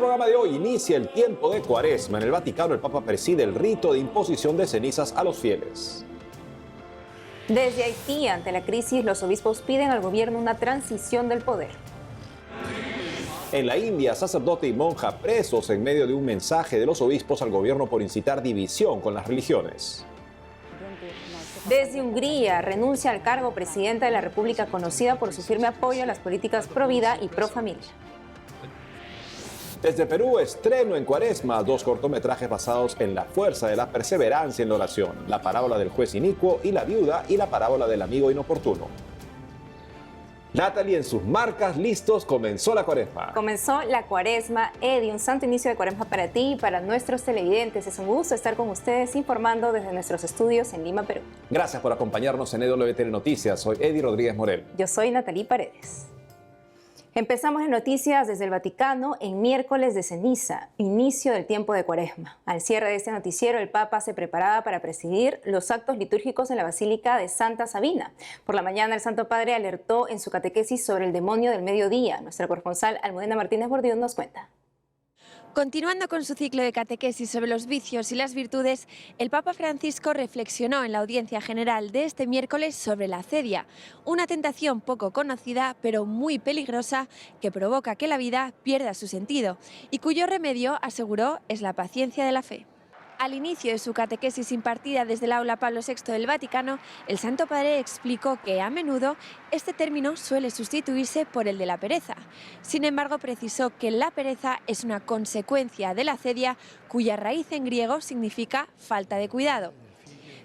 programa de hoy inicia el tiempo de Cuaresma. En el Vaticano, el Papa preside el rito de imposición de cenizas a los fieles. Desde Haití, ante la crisis, los obispos piden al gobierno una transición del poder. En la India, sacerdote y monja presos en medio de un mensaje de los obispos al gobierno por incitar división con las religiones. Desde Hungría, renuncia al cargo presidenta de la República, conocida por su firme apoyo a las políticas pro vida y pro familia. Desde Perú, estreno en Cuaresma, 2 cortometrajes basados en la fuerza de la perseverancia en la oración: la parábola del juez inicuo y la viuda, y la parábola del amigo inoportuno. Natalie, en sus marcas, listos, comenzó la Cuaresma. Comenzó la Cuaresma. Eddie, un santo inicio de Cuaresma para ti y para nuestros televidentes. Es un gusto estar con ustedes informando desde nuestros estudios en Lima, Perú. Gracias por acompañarnos en EWTN Noticias. Soy Eddie Rodríguez Morel. Yo soy Natalie Paredes. Empezamos en noticias desde el Vaticano en miércoles de ceniza, inicio del tiempo de Cuaresma. Al cierre de este noticiero, el Papa se preparaba para presidir los actos litúrgicos en la Basílica de Santa Sabina. Por la mañana, el Santo Padre alertó en su catequesis sobre el demonio del mediodía. Nuestra corresponsal Almudena Martínez Bordiú nos cuenta. Continuando con su ciclo de catequesis sobre los vicios y las virtudes, el Papa Francisco reflexionó en la audiencia general de este miércoles sobre la acedia, una tentación poco conocida pero muy peligrosa que provoca que la vida pierda su sentido y cuyo remedio, aseguró, es la paciencia de la fe. Al inicio de su catequesis impartida desde el aula Pablo VI del Vaticano, el Santo Padre explicó que a menudo este término suele sustituirse por el de la pereza. Sin embargo, precisó que la pereza es una consecuencia de la acedia, cuya raíz en griego significa falta de cuidado.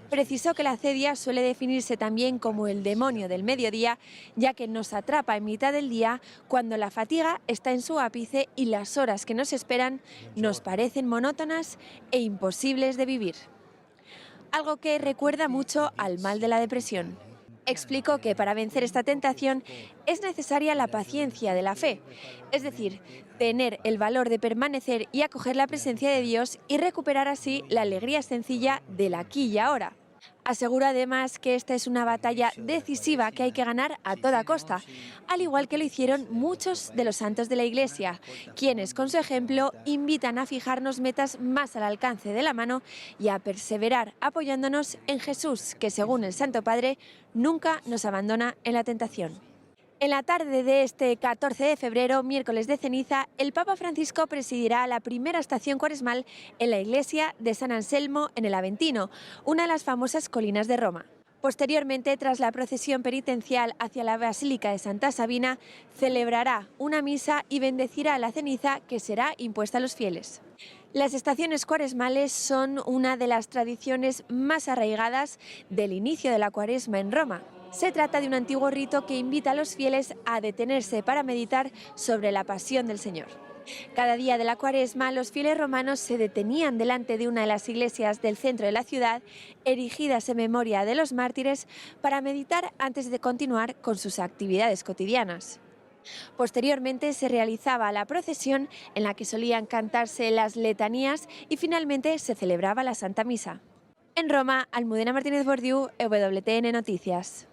Precisó que la acedia suele definirse también como el demonio del mediodía, ya que nos atrapa en mitad del día cuando la fatiga está en su ápice y las horas que nos esperan nos parecen monótonas e imposibles de vivir. Algo que recuerda mucho al mal de la depresión. Explicó que para vencer esta tentación es necesaria la paciencia de la fe, es decir, tener el valor de permanecer y acoger la presencia de Dios y recuperar así la alegría sencilla del aquí y ahora. Asegura además que esta es una batalla decisiva que hay que ganar a toda costa, al igual que lo hicieron muchos de los santos de la Iglesia, quienes con su ejemplo invitan a fijarnos metas más al alcance de la mano y a perseverar apoyándonos en Jesús, que según el Santo Padre nunca nos abandona en la tentación. En la tarde de este 14 de febrero, miércoles de ceniza, el Papa Francisco presidirá la primera estación cuaresmal en la iglesia de San Anselmo en el Aventino, una de las famosas colinas de Roma. Posteriormente, tras la procesión penitencial hacia la Basílica de Santa Sabina, celebrará una misa y bendecirá la ceniza que será impuesta a los fieles. Las estaciones cuaresmales son una de las tradiciones más arraigadas del inicio de la Cuaresma en Roma. Se trata de un antiguo rito que invita a los fieles a detenerse para meditar sobre la pasión del Señor. Cada día de la Cuaresma, los fieles romanos se detenían delante de una de las iglesias del centro de la ciudad, erigidas en memoria de los mártires, para meditar antes de continuar con sus actividades cotidianas. Posteriormente se realizaba la procesión en la que solían cantarse las letanías y finalmente se celebraba la Santa Misa. En Roma, Almudena Martínez Bordiú, EWTN Noticias.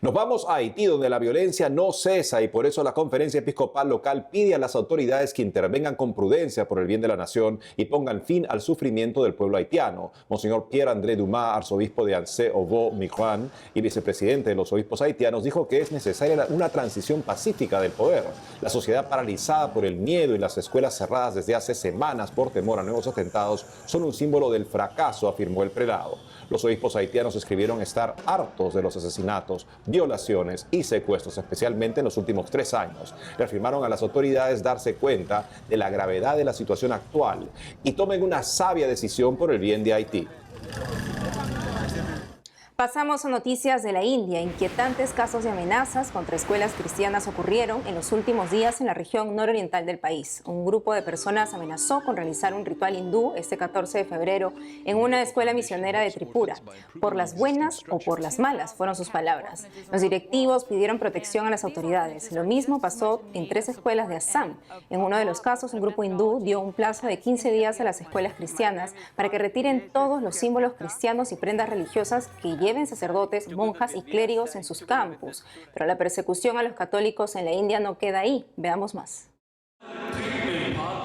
Nos vamos a Haití, donde la violencia no cesa, y por eso la Conferencia Episcopal Local pide a las autoridades que intervengan con prudencia por el bien de la nación y pongan fin al sufrimiento del pueblo haitiano. Monseñor Pierre-André Dumas, arzobispo de Ansé-Obo-Miquelon y vicepresidente de los obispos haitianos, dijo que es necesaria una transición pacífica del poder. La sociedad paralizada por el miedo y las escuelas cerradas desde hace semanas por temor a nuevos atentados son un símbolo del fracaso, afirmó el prelado. Los obispos haitianos escribieron estar hartos de los asesinatos, violaciones y secuestros, especialmente en los últimos 3 años. Reafirmaron a las autoridades darse cuenta de la gravedad de la situación actual y tomen una sabia decisión por el bien de Haití. Pasamos a noticias de la India. Inquietantes casos de amenazas contra escuelas cristianas ocurrieron en los últimos días en la región nororiental del país. Un grupo de personas amenazó con realizar un ritual hindú este 14 de febrero en una escuela misionera de Tripura. Por las buenas o por las malas, fueron sus palabras. Los directivos pidieron protección a las autoridades. Lo mismo pasó en 3 escuelas de Assam. En uno de los casos, un grupo hindú dio un plazo de 15 días a las escuelas cristianas para que retiren todos los símbolos cristianos y prendas religiosas que lleven sacerdotes, monjas y clérigos en sus campus. Pero la persecución a los católicos en la India no queda ahí. Veamos más.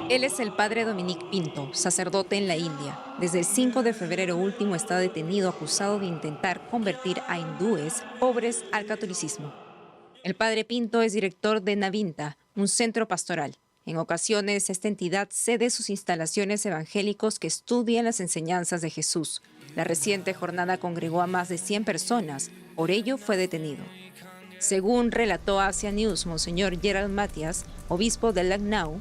Él es el padre Dominique Pinto, sacerdote en la India. Desde el 5 de febrero último está detenido acusado de intentar convertir a hindúes pobres al catolicismo. El padre Pinto es director de Navinta, un centro pastoral. En ocasiones, esta entidad cede sus instalaciones evangélicos que estudian las enseñanzas de Jesús. La reciente jornada congregó a más de 100 personas, por ello fue detenido. Según relató a Asia News Monseñor Gerald Matias, obispo de Lucknow,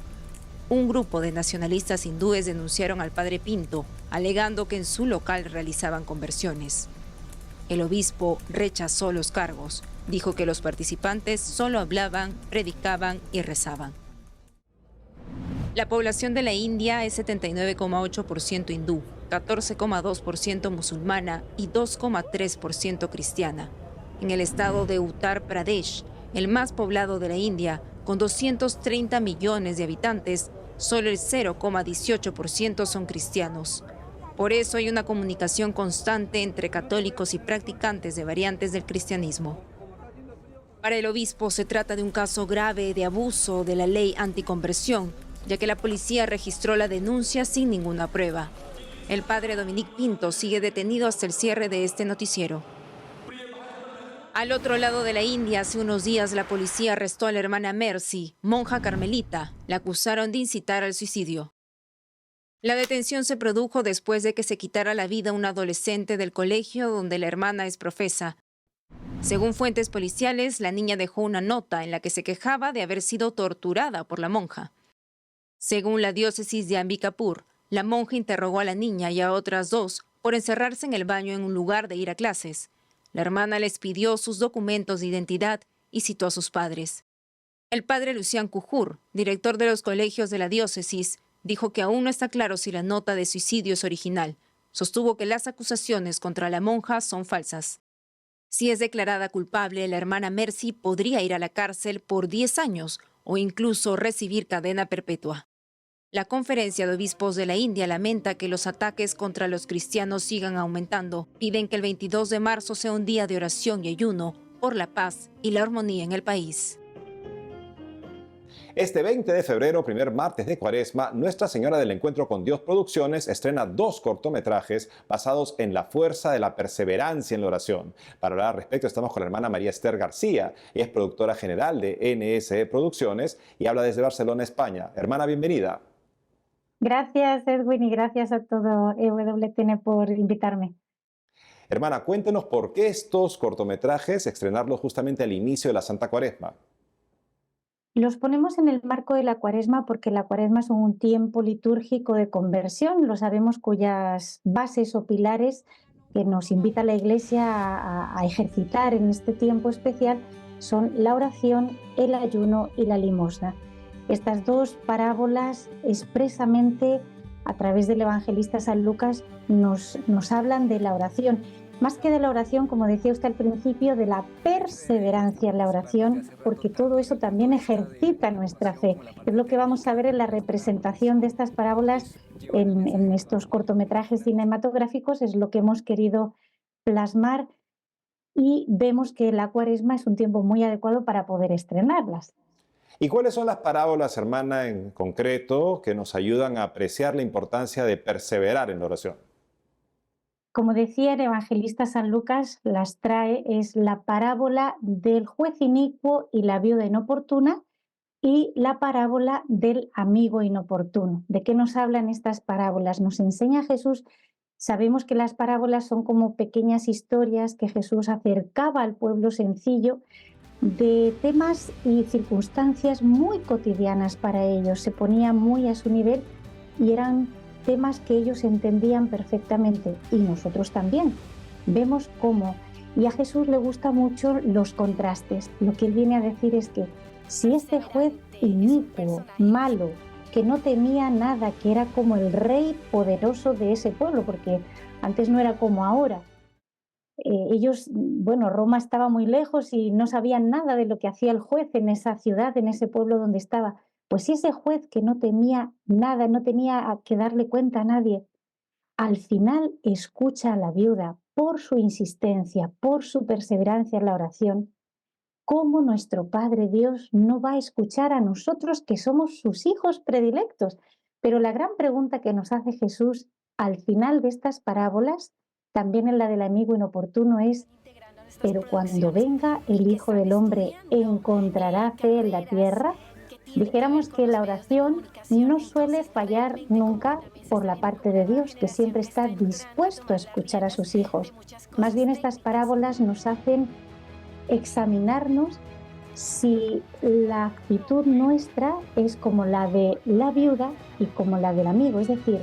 un grupo de nacionalistas hindúes denunciaron al padre Pinto, alegando que en su local realizaban conversiones. El obispo rechazó los cargos, dijo que los participantes solo hablaban, predicaban y rezaban. La población de la India es 79,8% hindú, 14,2% musulmana y 2,3% cristiana. En el estado de Uttar Pradesh, el más poblado de la India, con 230 millones de habitantes, solo el 0,18% son cristianos. Por eso hay una comunicación constante entre católicos y practicantes de variantes del cristianismo. Para el obispo se trata de un caso grave de abuso de la ley anticonversión, ya que la policía registró la denuncia sin ninguna prueba. El padre Dominique Pinto sigue detenido hasta el cierre de este noticiero. Al otro lado de la India, hace unos días la policía arrestó a la hermana Mercy, monja carmelita. La acusaron de incitar al suicidio. La detención se produjo después de que se quitara la vida un adolescente del colegio donde la hermana es profesa. Según fuentes policiales, la niña dejó una nota en la que se quejaba de haber sido torturada por la monja. Según la diócesis de Ambikapur, la monja interrogó a la niña y a otras dos por encerrarse en el baño en un lugar de ir a clases. La hermana les pidió sus documentos de identidad y citó a sus padres. El padre Lucián Cujur, director de los colegios de la diócesis, dijo que aún no está claro si la nota de suicidio es original. Sostuvo que las acusaciones contra la monja son falsas. Si es declarada culpable, la hermana Mercy podría ir a la cárcel por 10 años o incluso recibir cadena perpetua. La Conferencia de Obispos de la India lamenta que los ataques contra los cristianos sigan aumentando. Piden que el 22 de marzo sea un día de oración y ayuno por la paz y la armonía en el país. Este 20 de febrero, primer martes de Cuaresma, Nuestra Señora del Encuentro con Dios Producciones estrena 2 cortometrajes basados en la fuerza de la perseverancia en la oración. Para hablar al respecto estamos con la hermana María Esther García. Ella es productora general de NSE Producciones y habla desde Barcelona, España. Hermana, bienvenida. Gracias, Edwin, y gracias a todo EWTN por invitarme. Hermana, cuéntenos por qué estos cortometrajes estrenarlos justamente al inicio de la Santa Cuaresma. Los ponemos en el marco de la Cuaresma porque la Cuaresma es un tiempo litúrgico de conversión, lo sabemos, cuyas bases o pilares que nos invita la Iglesia a ejercitar en este tiempo especial son la oración, el ayuno y la limosna. Estas 2 parábolas expresamente a través del evangelista San Lucas nos hablan de la oración. Más que de la oración, como decía usted al principio, de la perseverancia en la oración, porque todo eso también ejercita nuestra fe. Es lo que vamos a ver en la representación de estas parábolas en estos cortometrajes cinematográficos, es lo que hemos querido plasmar y vemos que la Cuaresma es un tiempo muy adecuado para poder estrenarlas. ¿Y cuáles son las parábolas, hermana, en concreto, que nos ayudan a apreciar la importancia de perseverar en la oración? Como decía el evangelista San Lucas, las trae, es la parábola del juez inicuo y la viuda inoportuna y la parábola del amigo inoportuno. ¿De qué nos hablan estas parábolas? Nos enseña Jesús. Sabemos que las parábolas son como pequeñas historias que Jesús acercaba al pueblo sencillo de temas y circunstancias muy cotidianas para ellos. Se ponía muy a su nivel y eran temas que ellos entendían perfectamente y nosotros también. Vemos cómo, y a Jesús le gustan mucho los contrastes. Lo que él viene a decir es que si este juez inicuo, malo, que no temía nada, que era como el rey poderoso de ese pueblo, porque antes no era como ahora. Ellos, bueno, Roma estaba muy lejos y no sabían nada de lo que hacía el juez en esa ciudad, en ese pueblo donde estaba. Pues si ese juez que no temía nada, no tenía que darle cuenta a nadie, al final escucha a la viuda por su insistencia, por su perseverancia en la oración, ¿cómo nuestro Padre Dios no va a escuchar a nosotros que somos sus hijos predilectos? Pero la gran pregunta que nos hace Jesús al final de estas parábolas, también en la del amigo inoportuno, es: pero cuando venga el Hijo del Hombre, ¿encontrará fe en la tierra? Dijéramos que la oración no suele fallar nunca por la parte de Dios, que siempre está dispuesto a escuchar a sus hijos. Más bien estas parábolas nos hacen examinarnos si la actitud nuestra es como la de la viuda y como la del amigo. Es decir,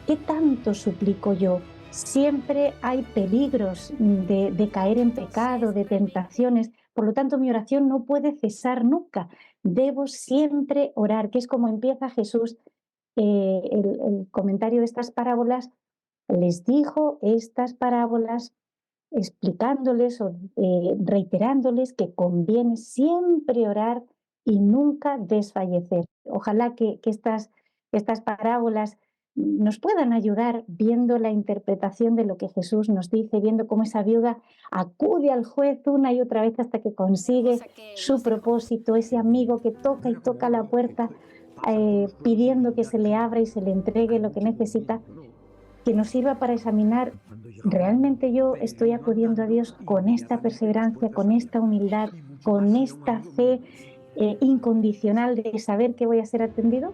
¿qué tanto suplico yo? Siempre hay peligros de caer en pecado, de tentaciones. Por lo tanto, mi oración no puede cesar nunca. Debo siempre orar, que es como empieza Jesús el comentario de estas parábolas. Les dijo estas parábolas explicándoles o reiterándoles que conviene siempre orar y nunca desfallecer. Ojalá que estas parábolas nos puedan ayudar viendo la interpretación de lo que Jesús nos dice, viendo cómo esa viuda acude al juez una y otra vez hasta que consigue su propósito, ese amigo que toca y toca la puerta pidiendo que se le abra y se le entregue lo que necesita, que nos sirva para examinar: ¿realmente yo estoy acudiendo a Dios con esta perseverancia, con esta humildad, con esta fe incondicional de saber que voy a ser atendido?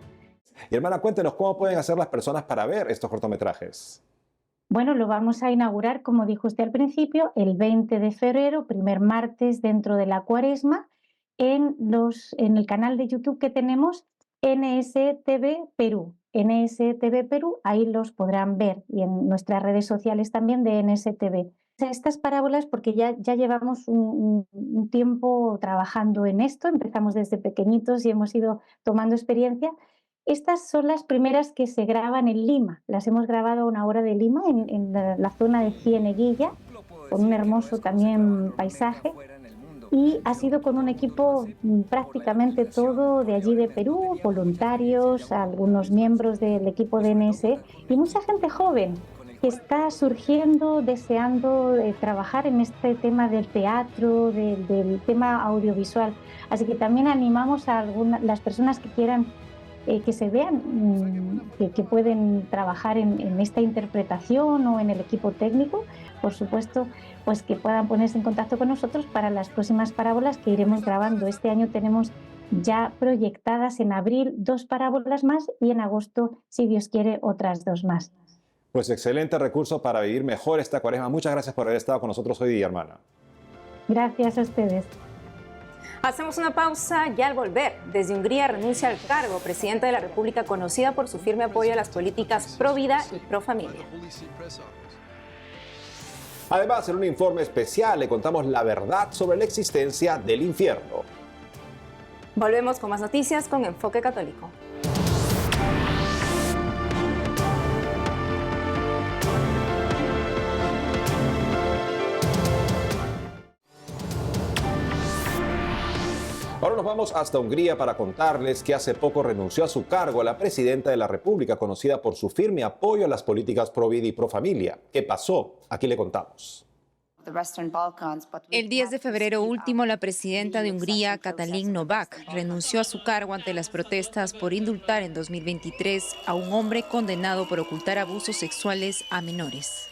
Y hermana, cuéntenos cómo pueden hacer las personas para ver estos cortometrajes. Bueno, lo vamos a inaugurar, como dijo usted al principio, el 20 de febrero, primer martes dentro de la Cuaresma, en el canal de YouTube que tenemos, NSTV Perú. NSTV Perú, ahí los podrán ver, y en nuestras redes sociales también de NSTV. Estas parábolas, porque ya llevamos un tiempo trabajando en esto, empezamos desde pequeñitos y hemos ido tomando experiencia. Estas son las primeras que se graban en Lima. Las hemos grabado a una hora de Lima, en la zona de Cieneguilla, con un hermoso también paisaje. Y ha sido con un equipo prácticamente todo de allí de Perú, voluntarios, algunos miembros del equipo de NSE y mucha gente joven que está surgiendo, deseando trabajar en este tema del teatro, del tema audiovisual. Así que también animamos a las personas que quieran que se vean que pueden trabajar en esta interpretación o en el equipo técnico, por supuesto, pues que puedan ponerse en contacto con nosotros para las próximas parábolas que iremos grabando. Este año tenemos ya proyectadas en abril 2 parábolas más y en agosto, si Dios quiere, otras 2 más. Pues excelente recurso para vivir mejor esta Cuaresma. Muchas gracias por haber estado con nosotros hoy día, hermana. Gracias a ustedes. Hacemos una pausa y al volver, desde Hungría renuncia al cargo presidenta de la República, conocida por su firme apoyo a las políticas pro vida y pro familia. Además, en un informe especial le contamos la verdad sobre la existencia del infierno. Volvemos con más noticias con Enfoque Católico. Ahora nos vamos hasta Hungría para contarles que hace poco renunció a su cargo a la presidenta de la República, conocida por su firme apoyo a las políticas pro vida y pro familia. ¿Qué pasó? Aquí le contamos. El 10 de febrero último, la presidenta de Hungría, Katalin Novák, renunció a su cargo ante las protestas por indultar en 2023 a un hombre condenado por ocultar abusos sexuales a menores.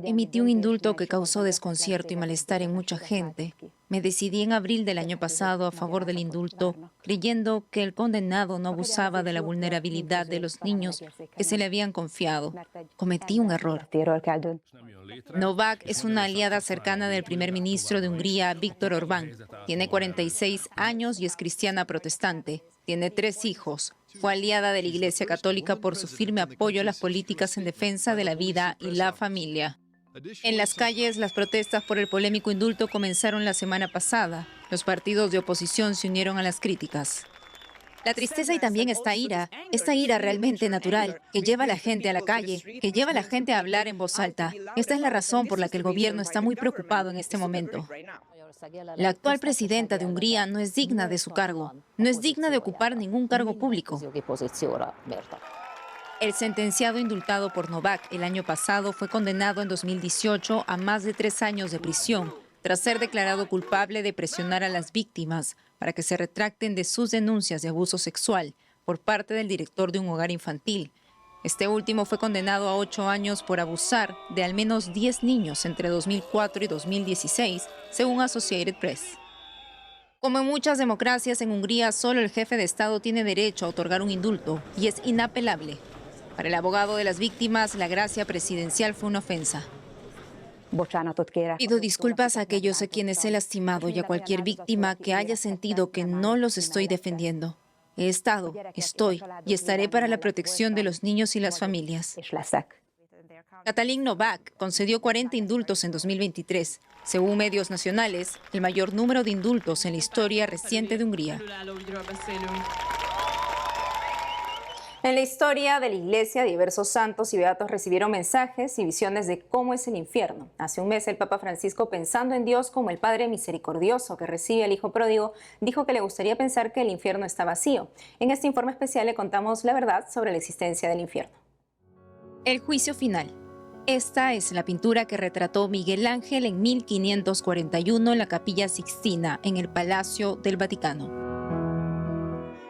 Emití un indulto que causó desconcierto y malestar en mucha gente. Me decidí en abril del año pasado a favor del indulto, creyendo que el condenado no abusaba de la vulnerabilidad de los niños que se le habían confiado. Cometí un error. Novák es una aliada cercana del primer ministro de Hungría, Viktor Orbán. Tiene 46 años y es cristiana protestante. Tiene 3 hijos. Fue aliada de la Iglesia Católica por su firme apoyo a las políticas en defensa de la vida y la familia. En las calles, las protestas por el polémico indulto comenzaron la semana pasada. Los partidos de oposición se unieron a las críticas. La tristeza y también esta ira realmente natural, que lleva a la gente a la calle, que lleva a la gente a hablar en voz alta. Esta es la razón por la que el gobierno está muy preocupado en este momento. La actual presidenta de Hungría no es digna de su cargo, no es digna de ocupar ningún cargo público. El sentenciado indultado por Novák el año pasado fue condenado en 2018 a más de 3 años de prisión, tras ser declarado culpable de presionar a las víctimas para que se retracten de sus denuncias de abuso sexual, por parte del director de un hogar infantil. Este último fue condenado a 8 años por abusar de al menos 10 niños entre 2004 y 2016, según Associated Press. Como en muchas democracias, en Hungría solo el jefe de Estado tiene derecho a otorgar un indulto y es inapelable. Para el abogado de las víctimas, la gracia presidencial fue una ofensa. Pido disculpas a aquellos a quienes he lastimado y a cualquier víctima que haya sentido que no los estoy defendiendo. He estado, estoy y estaré para la protección de los niños y las familias. Katalin Novak concedió 40 indultos en 2023, según medios nacionales, el mayor número de indultos en la historia reciente de Hungría. En la historia de la Iglesia, diversos santos y beatos recibieron mensajes y visiones de cómo es el infierno. Hace un mes, el Papa Francisco, pensando en Dios como el Padre misericordioso que recibe al Hijo pródigo, dijo que le gustaría pensar que el infierno está vacío. En este informe especial le contamos la verdad sobre la existencia del infierno. El juicio final. Esta es la pintura que retrató Miguel Ángel en 1541 en la Capilla Sixtina, en el Palacio del Vaticano.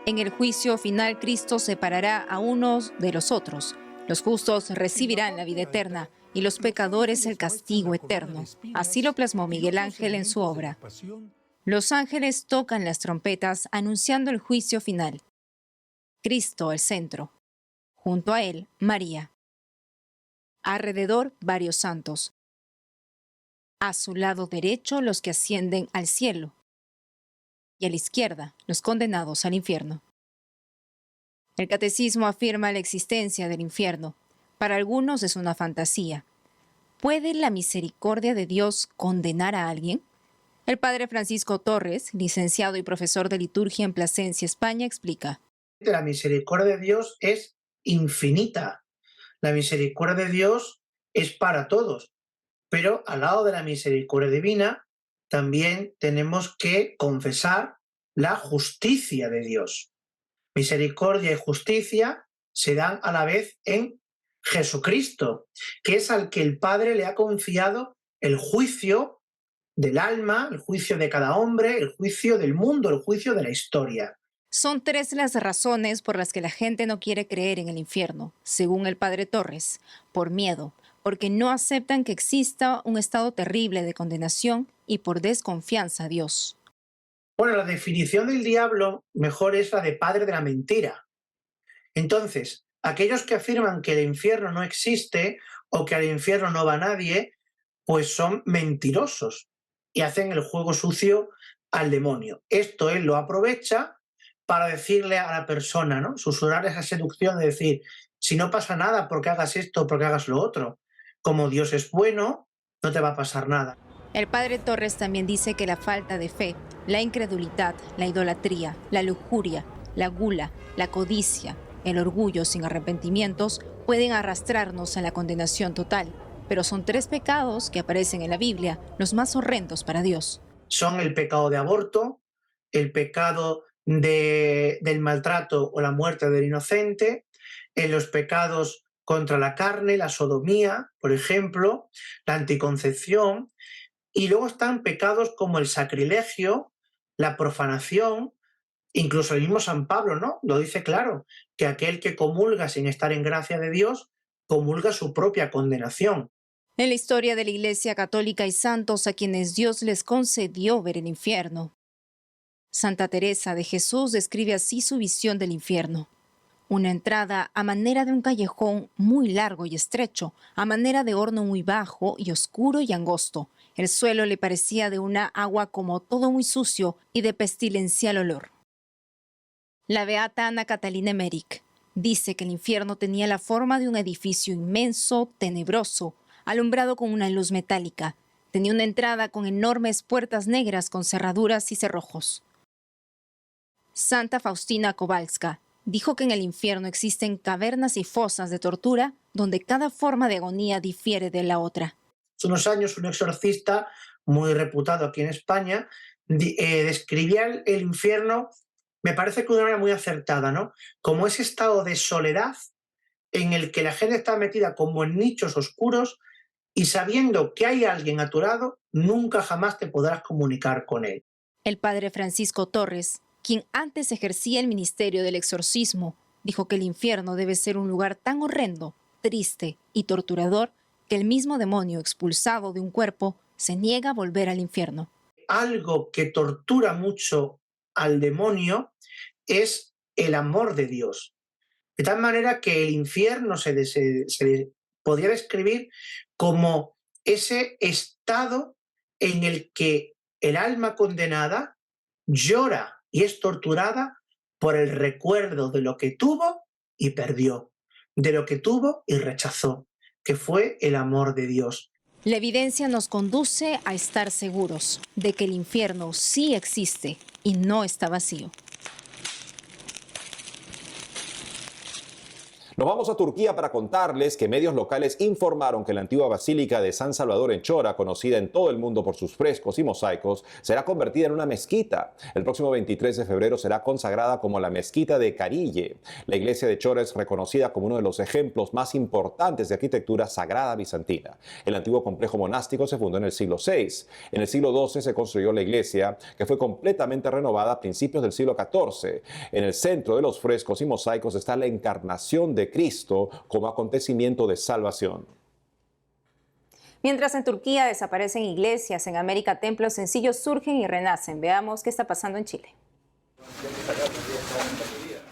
En el juicio final, Cristo separará a unos de los otros. Los justos recibirán la vida eterna y los pecadores el castigo eterno. Así lo plasmó Miguel Ángel en su obra. Los ángeles tocan las trompetas anunciando el juicio final. Cristo al centro. Junto a él, María. Alrededor, varios santos. A su lado derecho, los que ascienden al cielo. Y a la izquierda, los condenados al infierno. El catecismo afirma la existencia del infierno. Para algunos es una fantasía. ¿Puede la misericordia de Dios condenar a alguien? El padre Francisco Torres, licenciado y profesor de liturgia en Plasencia, España, explica. La misericordia de Dios es infinita. La misericordia de Dios es para todos. Pero al lado de la misericordia divina, también tenemos que confesar la justicia de Dios. Misericordia y justicia se dan a la vez en Jesucristo, que es al que el Padre le ha confiado el juicio del alma, el juicio de cada hombre, el juicio del mundo, el juicio de la historia. Son 3 las razones por las que la gente no quiere creer en el infierno, según el padre Torres: por miedo, porque no aceptan que exista un estado terrible de condenación, y por desconfianza a Dios. Bueno, la definición del diablo mejor es la de padre de la mentira. Entonces, aquellos que afirman que el infierno no existe o que al infierno no va nadie, pues son mentirosos y hacen el juego sucio al demonio. Esto él lo aprovecha para decirle a la persona, ¿no? Susurrar esa seducción de decir, si no pasa nada porque hagas esto, porque hagas lo otro. Como Dios es bueno, no te va a pasar nada. El padre Torres también dice que la falta de fe, la incredulidad, la idolatría, la lujuria, la gula, la codicia, el orgullo sin arrepentimientos pueden arrastrarnos a la condenación total. Pero son 3 pecados que aparecen en la Biblia, los más horrendos para Dios. Son el pecado de aborto, el pecado del maltrato o la muerte del inocente, los pecados contra la carne, la sodomía, por ejemplo, la anticoncepción, y luego están pecados como el sacrilegio, la profanación, incluso el mismo San Pablo, ¿no? Lo dice claro, que aquel que comulga sin estar en gracia de Dios, comulga su propia condenación. En la historia de la Iglesia Católica hay santos a quienes Dios les concedió ver el infierno. Santa Teresa de Jesús describe así su visión del infierno: una entrada a manera de un callejón muy largo y estrecho, a manera de horno muy bajo y oscuro y angosto. El suelo le parecía de una agua como todo muy sucio y de pestilencial olor. La beata Ana Catalina Emmerich dice que el infierno tenía la forma de un edificio inmenso, tenebroso, alumbrado con una luz metálica. Tenía una entrada con enormes puertas negras con cerraduras y cerrojos. Santa Faustina Kowalska dijo que en el infierno existen cavernas y fosas de tortura donde cada forma de agonía difiere de la otra. Hace unos años un exorcista muy reputado aquí en España describía el infierno, me parece que de una manera muy acertada, ¿no? Como ese estado de soledad en el que la gente está metida como en nichos oscuros y sabiendo que hay alguien a tu lado, nunca jamás te podrás comunicar con él. El padre Francisco Torres quien antes ejercía el ministerio del exorcismo, dijo que el infierno debe ser un lugar tan horrendo, triste y torturador que el mismo demonio expulsado de un cuerpo se niega a volver al infierno. Algo que tortura mucho al demonio es el amor de Dios. De tal manera que el infierno se podría describir como ese estado en el que el alma condenada llora y es torturada por el recuerdo de lo que tuvo y perdió, de lo que tuvo y rechazó, que fue el amor de Dios. La evidencia nos conduce a estar seguros de que el infierno sí existe y no está vacío. Nos vamos a Turquía para contarles que medios locales informaron que la antigua Basílica de San Salvador en Chora, conocida en todo el mundo por sus frescos y mosaicos, será convertida en una mezquita. El próximo 23 de febrero será consagrada como la Mezquita de Carille. La iglesia de Chora es reconocida como uno de los ejemplos más importantes de arquitectura sagrada bizantina. El antiguo complejo monástico se fundó en el siglo VI. En el siglo XII se construyó la iglesia, que fue completamente renovada a principios del siglo XIV. En el centro de los frescos y mosaicos está la encarnación de Cristo como acontecimiento de salvación. Mientras en Turquía desaparecen iglesias, en América templos sencillos surgen y renacen. Veamos qué está pasando en Chile.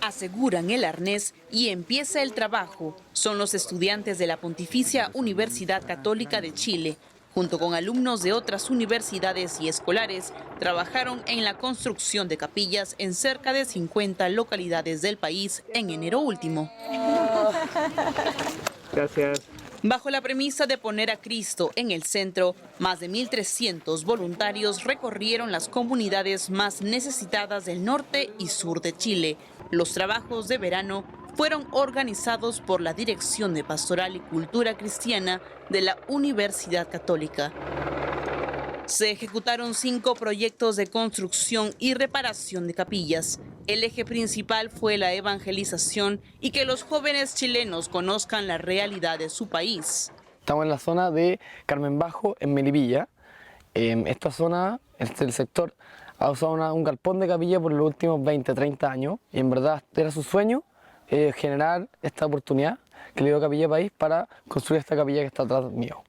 Aseguran el arnés y empieza el trabajo. Son los estudiantes de la Pontificia Universidad Católica de Chile. Junto con alumnos de otras universidades y escolares, trabajaron en la construcción de capillas en cerca de 50 localidades del país en enero último. Gracias. Bajo la premisa de poner a Cristo en el centro, más de 1.300 voluntarios recorrieron las comunidades más necesitadas del norte y sur de Chile. Los trabajos de verano fueron organizados por la Dirección de Pastoral y Cultura Cristiana de la Universidad Católica. Se ejecutaron 5 proyectos de construcción y reparación de capillas. El eje principal fue la evangelización y que los jóvenes chilenos conozcan la realidad de su país. Estamos en la zona de Carmen Bajo, en Melipilla. Esta zona, el sector, ha usado un galpón de capilla por los últimos 20, 30 años y en verdad era su sueño generar esta oportunidad que le dio Capilla País para construir esta capilla que está atrás mío.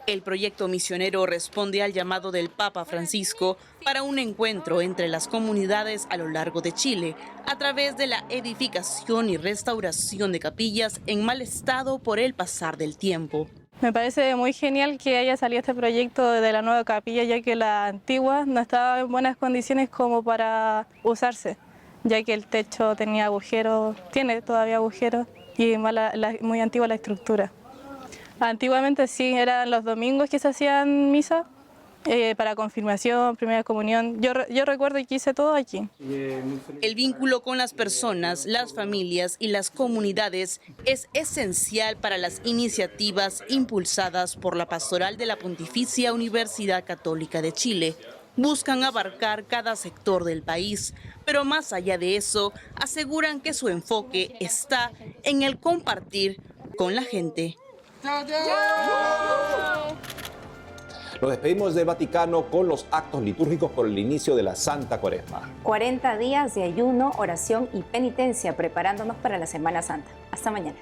El proyecto misionero responde al llamado del Papa Francisco para un encuentro entre las comunidades a lo largo de Chile, a través de la edificación y restauración de capillas en mal estado por el pasar del tiempo. Me parece muy genial que haya salido este proyecto de la nueva capilla, ya que la antigua no estaba en buenas condiciones como para usarse, ya que el techo tenía agujeros, tiene todavía agujeros y muy antigua la estructura. Antiguamente sí, eran los domingos que se hacían misa para confirmación, primera comunión. Yo recuerdo que hice todo aquí. El vínculo con las personas, las familias y las comunidades es esencial para las iniciativas impulsadas por la Pastoral de la Pontificia Universidad Católica de Chile. Buscan abarcar cada sector del país, pero más allá de eso, aseguran que su enfoque está en el compartir con la gente. Nos despedimos del Vaticano con los actos litúrgicos por el inicio de la Santa Cuaresma. 40 días de ayuno, oración y penitencia preparándonos para la Semana Santa. Hasta mañana.